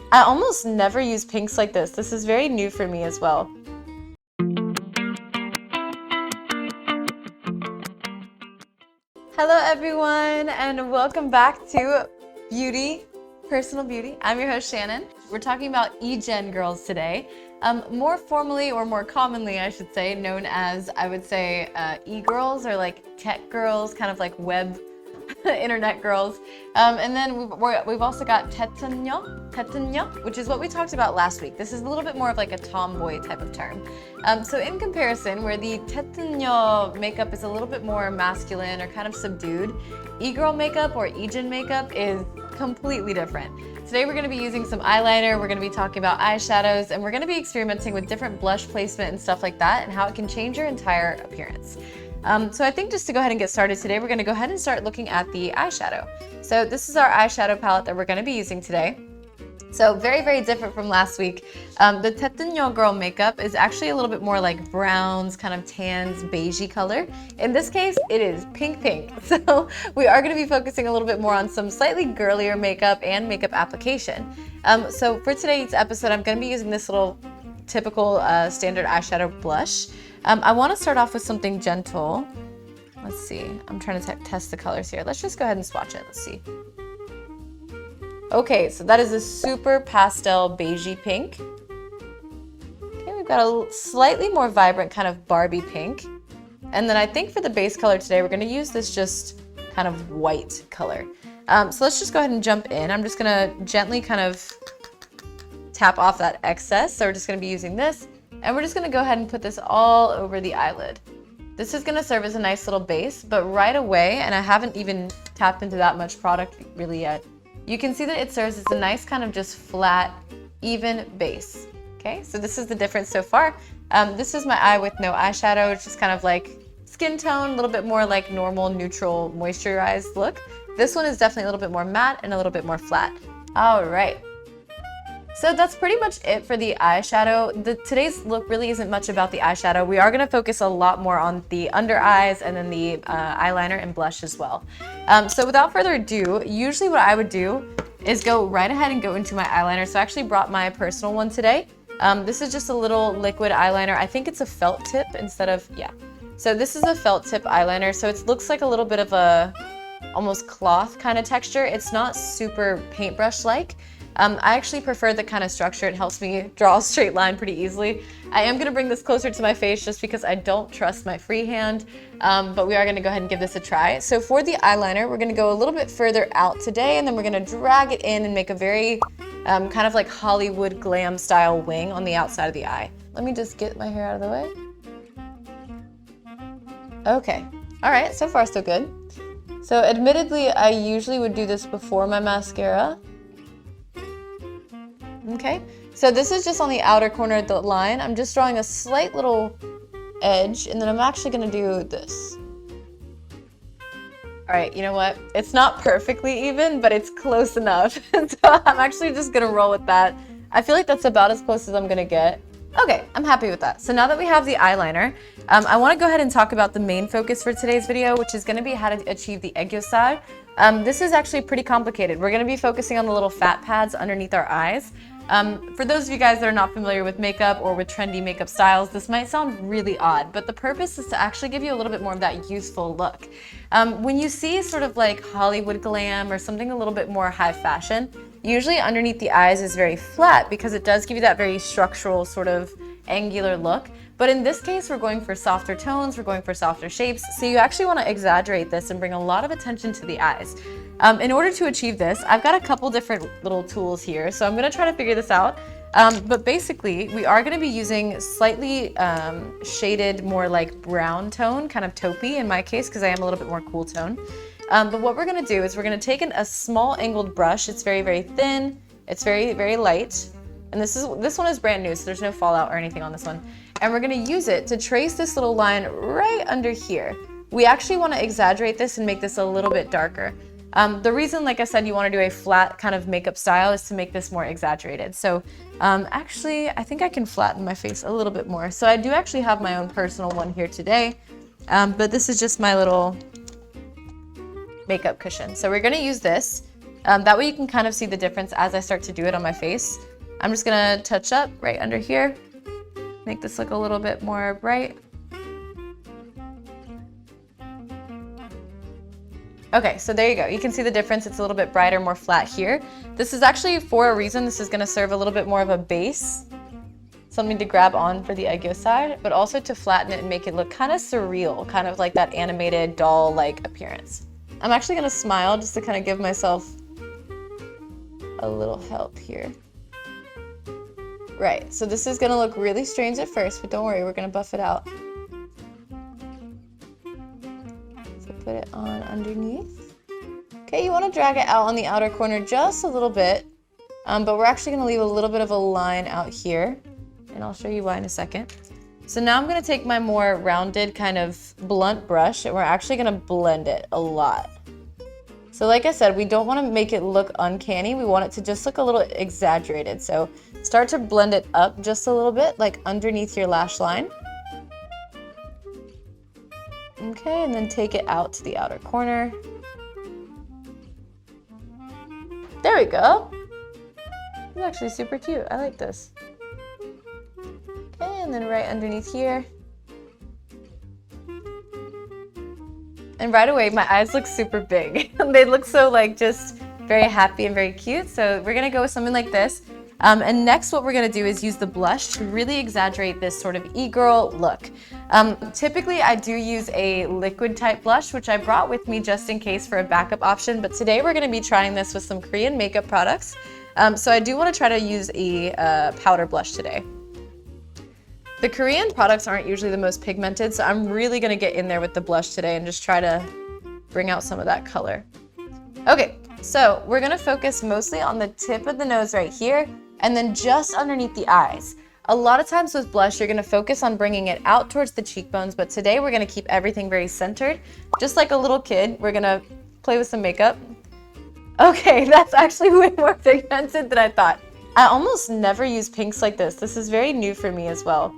I almost never use pinks like this. This is very new for me as well. Hello everyone, and welcome back to Personal Beauty. I'm your host Shannon. We're talking about e-gen girls today. More formally, or more commonly I should say, known as, I would say, e-girls, or like tech girls, kind of like web internet girls. And then we've also got tettenyo, which is what we talked about last week. This is a little bit more of like a tomboy type of term. So in comparison, where the tettenyo makeup is a little bit more masculine or kind of subdued, e-girl makeup or e-gen makeup is completely different. Today we're going to be using some eyeliner, we're going to be talking about eyeshadows, and we're going to be experimenting with different blush placement and stuff like that, and how it can change your entire appearance. So I think just to go ahead and get started today, we're going to go ahead and start looking at the eyeshadow. So this is our eyeshadow palette that we're going to be using today. So very, very different from last week. The tettenyo girl makeup is actually a little bit more like browns, kind of tans, beigey color. In this case, it is pink. So we are going to be focusing a little bit more on some slightly girlier makeup and makeup application. So for today's episode, I'm going to be using this little typical standard eyeshadow blush. I want to start off with something gentle. Let's see. I'm trying to test the colors here. Let's just go ahead and swatch it. Let's see. Okay, so that is a super pastel beigey pink. Okay, we've got a slightly more vibrant kind of Barbie pink. And then I think for the base color today, we're going to use this just kind of white color. So let's just go ahead and jump in. I'm just going to gently kind of tap off that excess. So we're just going to be using this. And we're just going to go ahead and put this all over the eyelid. This is going to serve as a nice little base, but right away, and I haven't even tapped into that much product really yet, you can see that it serves as a nice kind of just flat, even base. Okay, so this is the difference so far. This is my eye with no eyeshadow. It's just kind of like skin tone, a little bit more like normal, neutral, moisturized look. This one is definitely a little bit more matte and a little bit more flat. All right. So that's pretty much it for the eyeshadow. Today's look really isn't much about the eyeshadow. We are going to focus a lot more on the under eyes and then the eyeliner and blush as well. So without further ado, usually what I would do is go right ahead and go into my eyeliner. So I actually brought my personal one today. This is just a little liquid eyeliner. I think it's a felt tip instead of, yeah. So this is a felt tip eyeliner. So it looks like a little bit of a almost cloth kind of texture. It's not super paintbrush-like. I actually prefer the kind of structure. It helps me draw a straight line pretty easily. I am going to bring this closer to my face just because I don't trust my free hand, but we are going to go ahead and give this a try. So for the eyeliner, we're going to go a little bit further out today, and then we're going to drag it in and make a very kind of like Hollywood glam style wing on the outside of the eye. Let me just get my hair out of the way. Okay. All right. So far, so good. So admittedly, I usually would do this before my mascara. Okay, so this is just on the outer corner of the line. I'm just drawing a slight little edge, and then I'm actually gonna do this. All right, you know what? It's not perfectly even, but it's close enough. So I'm actually just gonna roll with that. I feel like that's about as close as I'm gonna get. Okay, I'm happy with that. So now that we have the eyeliner, I wanna go ahead and talk about the main focus for today's video, which is gonna be how to achieve the Aegyeosal. This is actually pretty complicated. We're gonna be focusing on the little fat pads underneath our eyes. For those of you guys that are not familiar with makeup or with trendy makeup styles, this might sound really odd, but the purpose is to actually give you a little bit more of that youthful look. When you see sort of like Hollywood glam or something a little bit more high fashion, usually underneath the eyes is very flat because it does give you that very structural sort of angular look. But in this case, we're going for softer tones, we're going for softer shapes, so you actually want to exaggerate this and bring a lot of attention to the eyes. In order to achieve this, I've got a couple different little tools here, so I'm going to try to figure this out. But basically, we are going to be using slightly shaded, more like brown tone, kind of taupey in my case, because I am a little bit more cool tone. But what we're going to do is we're going to take a small angled brush. It's very, very thin. It's very, very light. And this one is brand new, so there's no fallout or anything on this one. And we're going to use it to trace this little line right under here. We actually want to exaggerate this and make this a little bit darker. The reason, like I said, you want to do a flat kind of makeup style is to make this more exaggerated. So actually, I think I can flatten my face a little bit more. So I do actually have my own personal one here today, but this is just my little makeup cushion. So we're going to use this. That way you can kind of see the difference as I start to do it on my face. I'm just gonna touch up right under here, make this look a little bit more bright. Okay, so there you go. You can see the difference. It's a little bit brighter, more flat here. This is actually for a reason. This is gonna serve a little bit more of a base, something to grab on for the Aegyeosal, but also to flatten it and make it look kind of surreal, kind of like that animated doll-like appearance. I'm actually gonna smile just to kind of give myself a little help here. Right, so this is gonna look really strange at first, but don't worry, we're gonna buff it out. So put it on underneath. Okay, you wanna drag it out on the outer corner just a little bit, but we're actually gonna leave a little bit of a line out here, and I'll show you why in a second. So now I'm gonna take my more rounded kind of blunt brush, and we're actually gonna blend it a lot. So like I said, we don't want to make it look uncanny. We want it to just look a little exaggerated. So start to blend it up just a little bit, like underneath your lash line. Okay, and then take it out to the outer corner. There we go. It's actually super cute. I like this. Okay, and then right underneath here. And right away, my eyes look super big. They look so like just very happy and very cute. So we're gonna go with something like this. And next what we're gonna do is use the blush to really exaggerate this sort of e-girl look. Typically I do use a liquid type blush, which I brought with me just in case for a backup option. But today we're gonna be trying this with some Korean makeup products. So I do wanna try to use a powder blush today. The Korean products aren't usually the most pigmented, so I'm really gonna get in there with the blush today and just try to bring out some of that color. Okay, so we're gonna focus mostly on the tip of the nose right here, and then just underneath the eyes. A lot of times with blush, you're gonna focus on bringing it out towards the cheekbones, but today we're gonna keep everything very centered. Just like a little kid, we're gonna play with some makeup. Okay, that's actually way more pigmented than I thought. I almost never use pinks like this. This is very new for me as well.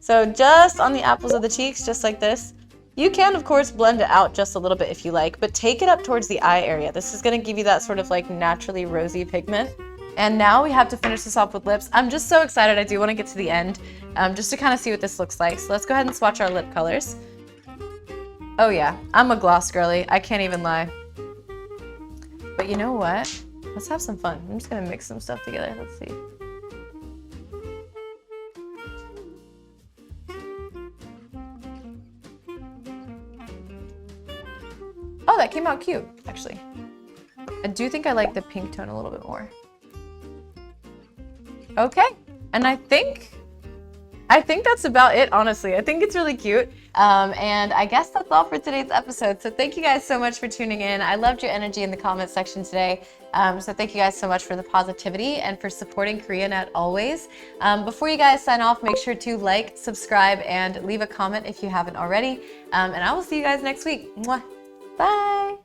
So just on the apples of the cheeks, just like this. You can, of course, blend it out just a little bit if you like, but take it up towards the eye area. This is gonna give you that sort of like naturally rosy pigment. And now we have to finish this off with lips. I'm just so excited. I do wanna get to the end just to kind of see what this looks like. So let's go ahead and swatch our lip colors. Oh yeah, I'm a gloss girly. I can't even lie. But you know what? Let's have some fun. I'm just gonna mix some stuff together. Let's see. Oh, that came out cute, actually. I do think I like the pink tone a little bit more. Okay, and I think that's about it, honestly. I think it's really cute. And I guess that's all for today's episode. So thank you guys so much for tuning in. I loved your energy in the comment section today. So thank you guys so much for the positivity and for supporting Koreanet always. Before you guys sign off, make sure to like, subscribe, and leave a comment if you haven't already. And I will see you guys next week. Mwah. Bye.